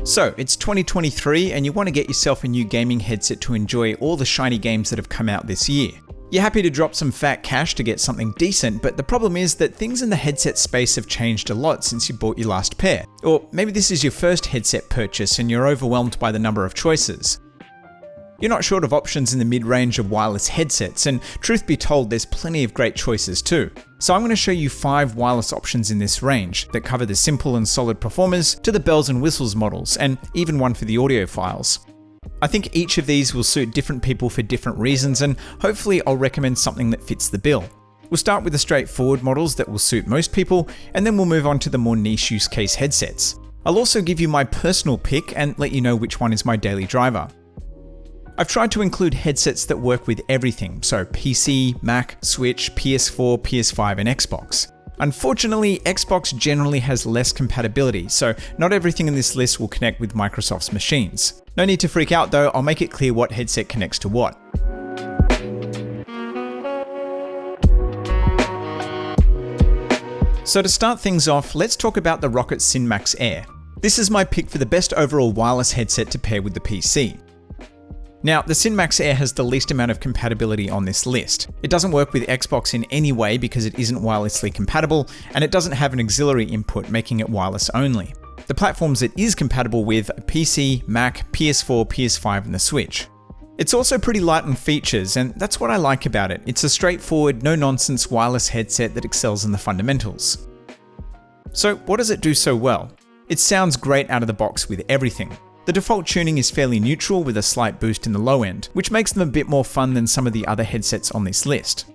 So, it's 2023 and you want to get yourself a new gaming headset to enjoy all the shiny games that have come out this year. You're happy to drop some fat cash to get something decent, but the problem is that things in the headset space have changed a lot since you bought your last pair. Or maybe this is your first headset purchase and you're overwhelmed by the number of choices. You're not short of options in the mid-range of wireless headsets, and truth be told, there's plenty of great choices too. So I'm going to show you 5 wireless options in this range that cover the simple and solid performers to the bells and whistles models, and even one for the audiophiles. I think each of these will suit different people for different reasons, and hopefully I'll recommend something that fits the bill. We'll start with the straightforward models that will suit most people, and then we'll move on to the more niche use case headsets. I'll also give you my personal pick and let you know which one is my daily driver. I've tried to include headsets that work with everything, so PC, Mac, Switch, PS4, PS5 and Xbox. Unfortunately, Xbox generally has less compatibility, so not everything in this list will connect with Microsoft's machines. No need to freak out though, I'll make it clear what headset connects to what. So to start things off, let's talk about the Roccat Syn Max Air. This is my pick for the best overall wireless headset to pair with the PC. Now, the Syn Max Air has the least amount of compatibility on this list. It doesn't work with Xbox in any way because it isn't wirelessly compatible, and it doesn't have an auxiliary input, making it wireless only. The platforms it is compatible with are PC, Mac, PS4, PS5 and the Switch. It's also pretty light on features, and that's what I like about it. It's a straightforward, no-nonsense wireless headset that excels in the fundamentals. So what does it do so well? It sounds great out of the box with everything. The default tuning is fairly neutral with a slight boost in the low end, which makes them a bit more fun than some of the other headsets on this list.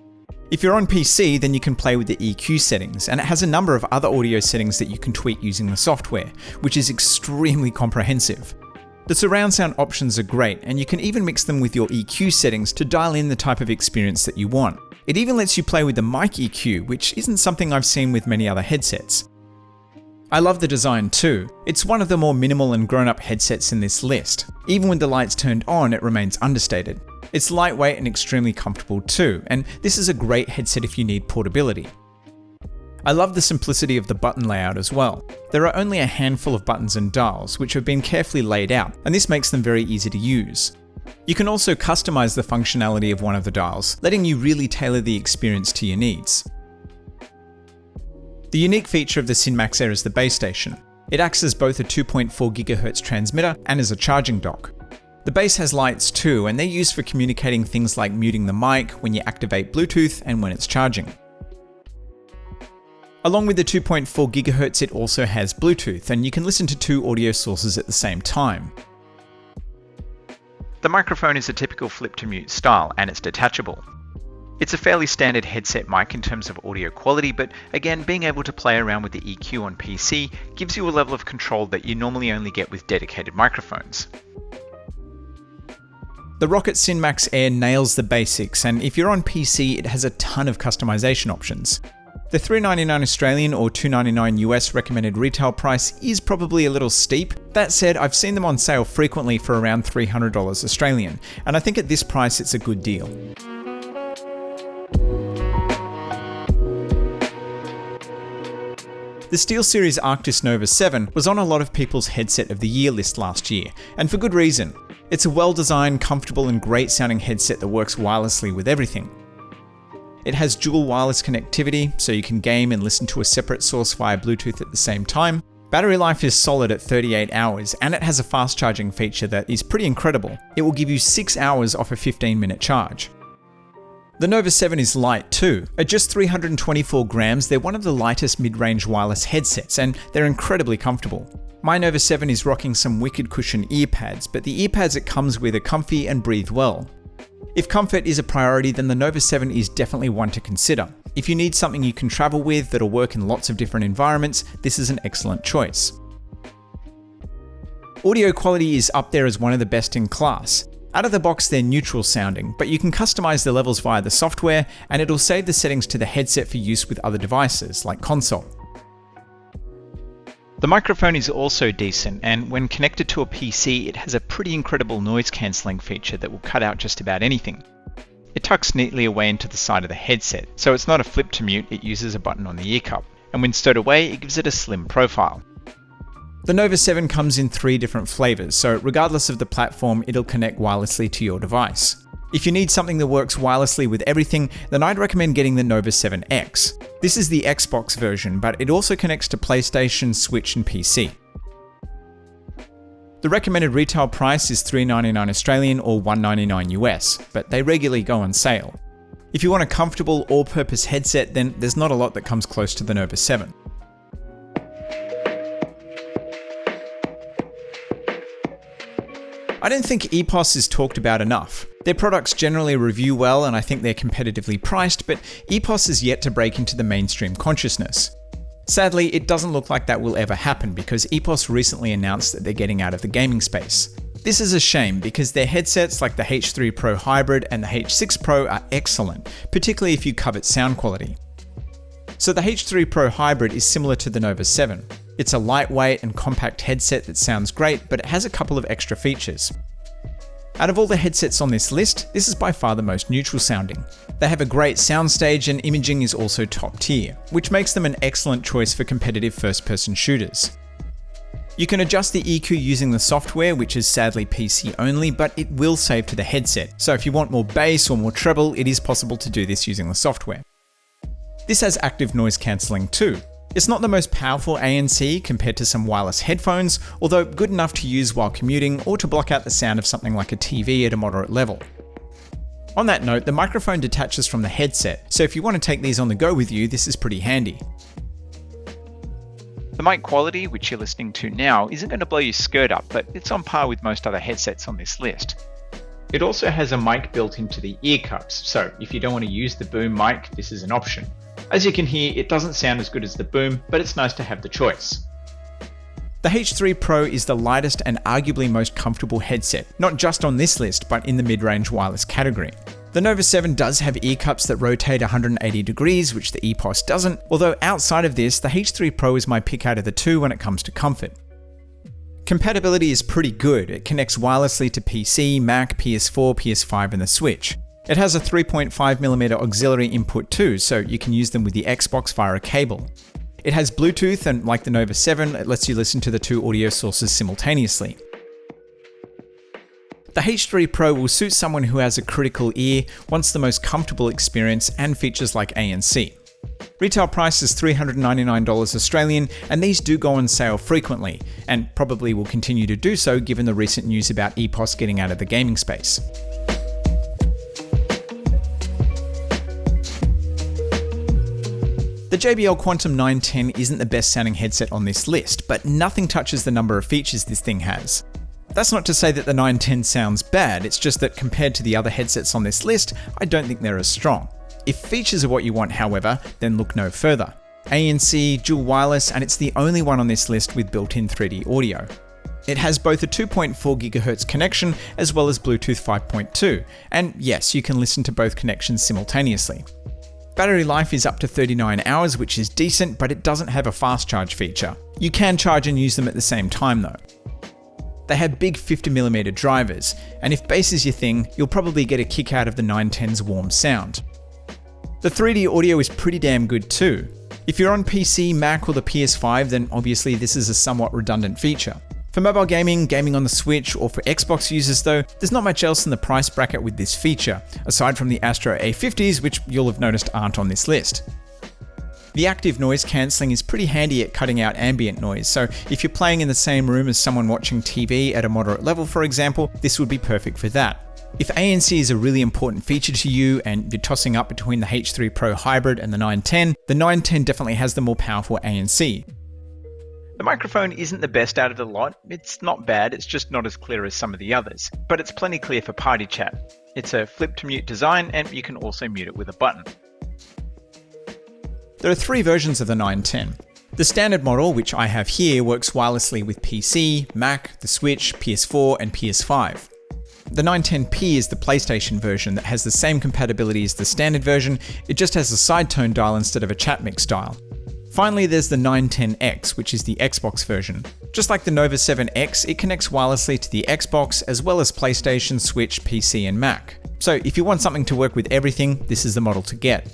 If you're on PC, then you can play with the EQ settings, and it has a number of other audio settings that you can tweak using the software, which is extremely comprehensive. The surround sound options are great, and you can even mix them with your EQ settings to dial in the type of experience that you want. It even lets you play with the mic EQ, which isn't something I've seen with many other headsets. I love the design too. It's one of the more minimal and grown-up headsets in this list. Even with the lights turned on, it remains understated. It's lightweight and extremely comfortable too, and this is a great headset if you need portability. I love the simplicity of the button layout as well. There are only a handful of buttons and dials, which have been carefully laid out, and this makes them very easy to use. You can also customize the functionality of one of the dials, letting you really tailor the experience to your needs. The unique feature of the Syn Max Air is the base station. It acts as both a 2.4 GHz transmitter and as a charging dock. The base has lights too, and they're used for communicating things like muting the mic when you activate Bluetooth and when it's charging. Along with the 2.4 GHz, it also has Bluetooth, and you can listen to 2 audio sources at the same time. The microphone is a typical flip to mute style, and it's detachable. It's a fairly standard headset mic in terms of audio quality, but again, being able to play around with the EQ on PC gives you a level of control that you normally only get with dedicated microphones. The Roccat Syn Max Air nails the basics, and if you're on PC, it has a ton of customization options. The $399 Australian or $299 US recommended retail price is probably a little steep. That said, I've seen them on sale frequently for around $300 Australian, and I think at this price it's a good deal. The SteelSeries Arctis Nova 7 was on a lot of people's headset of the year list last year, and for good reason. It's a well-designed, comfortable and great sounding headset that works wirelessly with everything. It has dual wireless connectivity, so you can game and listen to a separate source via Bluetooth at the same time. Battery life is solid at 38 hours, and it has a fast charging feature that is pretty incredible. It will give you 6 hours off a 15-minute charge. The Nova 7 is light too. At just 324 grams, they're one of the lightest mid-range wireless headsets, and they're incredibly comfortable. My Nova 7 is rocking some wicked cushion ear pads, but the ear pads it comes with are comfy and breathe well. If comfort is a priority, then the Nova 7 is definitely one to consider. If you need something you can travel with that'll work in lots of different environments, this is an excellent choice. Audio quality is up there as one of the best in class. Out of the box, they're neutral sounding, but you can customize the levels via the software, and it'll save the settings to the headset for use with other devices, like console. The microphone is also decent, and when connected to a PC, it has a pretty incredible noise cancelling feature that will cut out just about anything. It tucks neatly away into the side of the headset, so it's not a flip to mute, it uses a button on the ear cup, and when stowed away, it gives it a slim profile. The Nova 7 comes in 3 different flavors, so regardless of the platform, it'll connect wirelessly to your device. If you need something that works wirelessly with everything, then I'd recommend getting the Nova 7X. This is the Xbox version, but it also connects to PlayStation, Switch, and PC. The recommended retail price is $399 Australian or $199 US, but they regularly go on sale. If you want a comfortable, all-purpose headset, then there's not a lot that comes close to the Nova 7. I don't think Epos is talked about enough. Their products generally review well and I think they're competitively priced, but Epos is yet to break into the mainstream consciousness. Sadly, it doesn't look like that will ever happen because Epos recently announced that they're getting out of the gaming space. This is a shame because their headsets like the H3 Pro Hybrid and the H6 Pro are excellent, particularly if you covet sound quality. So the H3 Pro Hybrid is similar to the Nova 7. It's a lightweight and compact headset that sounds great, but it has a couple of extra features. Out of all the headsets on this list, this is by far the most neutral sounding. They have a great soundstage and imaging is also top tier, which makes them an excellent choice for competitive first-person shooters. You can adjust the EQ using the software, which is sadly PC only, but it will save to the headset, so if you want more bass or more treble, it is possible to do this using the software. This has active noise cancelling too. It's not the most powerful ANC compared to some wireless headphones, although good enough to use while commuting or to block out the sound of something like a TV at a moderate level. On that note, the microphone detaches from the headset, so if you want to take these on the go with you, this is pretty handy. The mic quality, which you're listening to now, isn't going to blow your skirt up, but it's on par with most other headsets on this list. It also has a mic built into the ear cups, so if you don't want to use the boom mic, this is an option. As you can hear, it doesn't sound as good as the boom, but it's nice to have the choice. The H3 Pro is the lightest and arguably most comfortable headset, not just on this list, but in the mid-range wireless category. The Nova 7 does have ear cups that rotate 180 degrees, which the Epos doesn't, although outside of this, the H3 Pro is my pick out of the two when it comes to comfort. Compatibility is pretty good. It connects wirelessly to PC, Mac, PS4, PS5 and the Switch. It has a 3.5mm auxiliary input too, so you can use them with the Xbox via a cable. It has Bluetooth and, like the Nova 7, it lets you listen to the 2 audio sources simultaneously. The H3 Pro will suit someone who has a critical ear, wants the most comfortable experience and features like ANC. Retail price is $399 Australian, and these do go on sale frequently, and probably will continue to do so given the recent news about Epos getting out of the gaming space. The JBL Quantum 910 isn't the best sounding headset on this list, but nothing touches the number of features this thing has. That's not to say that the 910 sounds bad, it's just that compared to the other headsets on this list, I don't think they're as strong. If features are what you want, however, then look no further. ANC, dual wireless, and it's the only one on this list with built-in 3D audio. It has both a 2.4 GHz connection as well as Bluetooth 5.2, and yes, you can listen to both connections simultaneously. Battery life is up to 39 hours, which is decent, but it doesn't have a fast charge feature. You can charge and use them at the same time though. They have big 50mm drivers, and if bass is your thing, you'll probably get a kick out of the 910's warm sound. The 3D audio is pretty damn good too. If you're on PC, Mac or the PS5, then obviously this is a somewhat redundant feature. For mobile gaming, gaming on the Switch, or for Xbox users though, there's not much else in the price bracket with this feature, aside from the Astro A50s, which you'll have noticed aren't on this list. The active noise cancelling is pretty handy at cutting out ambient noise, so if you're playing in the same room as someone watching TV at a moderate level, for example, this would be perfect for that. If ANC is a really important feature to you and you're tossing up between the H3 Pro Hybrid and the 910 definitely has the more powerful ANC. The microphone isn't the best out of the lot. It's not bad, it's just not as clear as some of the others, but it's plenty clear for party chat. It's a flip to mute design and you can also mute it with a button. There are 3 versions of the 910. The standard model, which I have here, works wirelessly with PC, Mac, the Switch, PS4 and PS5. The 910p is the PlayStation version that has the same compatibility as the standard version, it just has a side tone dial instead of a chat mix dial. Finally, there's the 910X, which is the Xbox version. Just like the Nova 7X, it connects wirelessly to the Xbox as well as PlayStation, Switch, PC and Mac. So if you want something to work with everything, this is the model to get.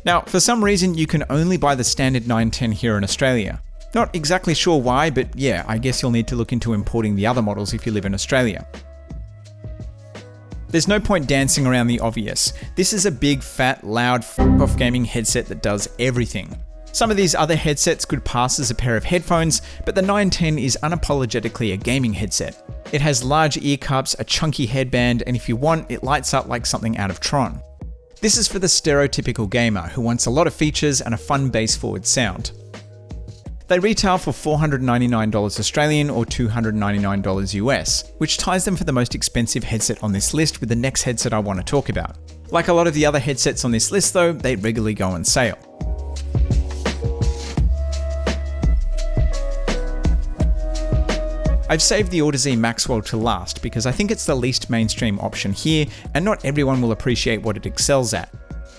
Now, for some reason, you can only buy the standard 910 here in Australia. Not exactly sure why, but yeah, I guess you'll need to look into importing the other models if you live in Australia. There's no point dancing around the obvious. This is a big, fat, loud, f***off gaming headset that does everything. Some of these other headsets could pass as a pair of headphones, but the 910 is unapologetically a gaming headset. It has large ear cups, a chunky headband, and if you want, it lights up like something out of Tron. This is for the stereotypical gamer who wants a lot of features and a fun bass-forward sound. They retail for $499 Australian or $299 US, which ties them for the most expensive headset on this list with the next headset I want to talk about. Like a lot of the other headsets on this list though, they regularly go on sale. I've saved the Audeze Maxwell to last because I think it's the least mainstream option here, and not everyone will appreciate what it excels at.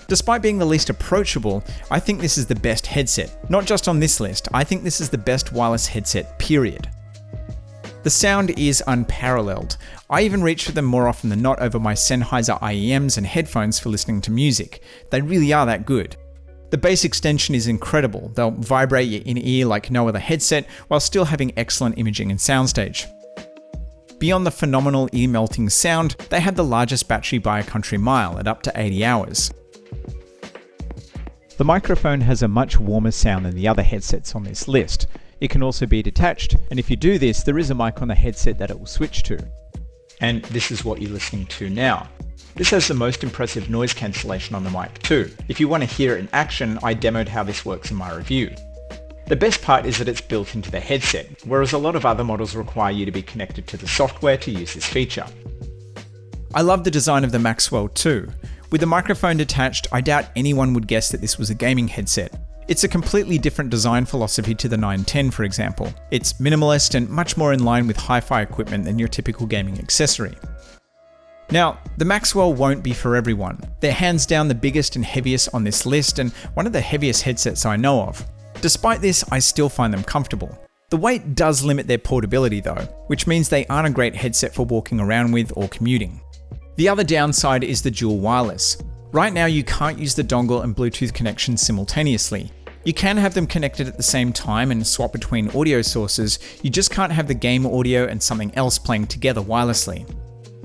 Despite being the least approachable, I think this is the best headset. Not just on this list, I think this is the best wireless headset, period. The sound is unparalleled. I even reach for them more often than not over my Sennheiser IEMs and headphones for listening to music. They really are that good. The bass extension is incredible. They'll vibrate your inner ear like no other headset while still having excellent imaging and soundstage. Beyond the phenomenal ear-melting sound, they have the largest battery by a country mile at up to 80 hours. The microphone has a much warmer sound than the other headsets on this list. It can also be detached, and if you do this, there is a mic on the headset that it will switch to. And this is what you're listening to now. This has the most impressive noise cancellation on the mic too. If you want to hear it in action, I demoed how this works in my review. The best part is that it's built into the headset, whereas a lot of other models require you to be connected to the software to use this feature. I love the design of the Maxwell too. With the microphone detached, I doubt anyone would guess that this was a gaming headset. It's a completely different design philosophy to the 910, for example. It's minimalist and much more in line with hi-fi equipment than your typical gaming accessory. Now, the Maxwell won't be for everyone. They're hands down the biggest and heaviest on this list, and one of the heaviest headsets I know of. Despite this, I still find them comfortable. The weight does limit their portability though, which means they aren't a great headset for walking around with or commuting. The other downside is the dual wireless. Right now you can't use the dongle and Bluetooth connection simultaneously. You can have them connected at the same time and swap between audio sources, you just can't have the game audio and something else playing together wirelessly.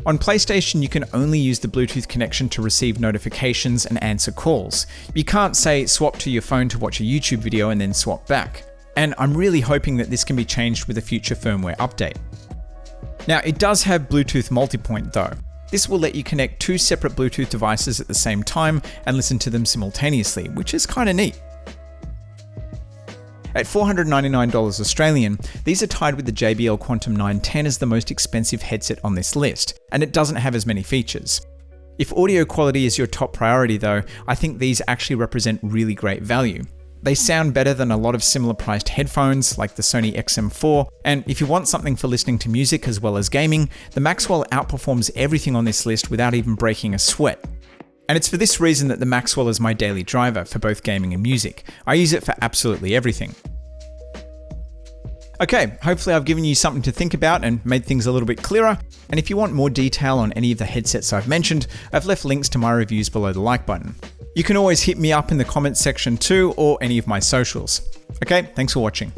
On PlayStation, you can only use the Bluetooth connection to receive notifications and answer calls. You can't say swap to your phone to watch a YouTube video and then swap back. And I'm really hoping that this can be changed with a future firmware update. Now, it does have Bluetooth multipoint though. This will let you connect two separate Bluetooth devices at the same time and listen to them simultaneously, which is kinda neat. At $499 Australian, these are tied with the JBL Quantum 910 as the most expensive headset on this list, and it doesn't have as many features. If audio quality is your top priority though, I think these actually represent really great value. They sound better than a lot of similar priced headphones like the Sony XM4, and if you want something for listening to music as well as gaming, the Maxwell outperforms everything on this list without even breaking a sweat. And it's for this reason that the Maxwell is my daily driver for both gaming and music. I use it for absolutely everything. Okay, hopefully I've given you something to think about and made things a little bit clearer. And if you want more detail on any of the headsets I've mentioned, I've left links to my reviews below the like button. You can always hit me up in the comments section too, or any of my socials. Okay, thanks for watching.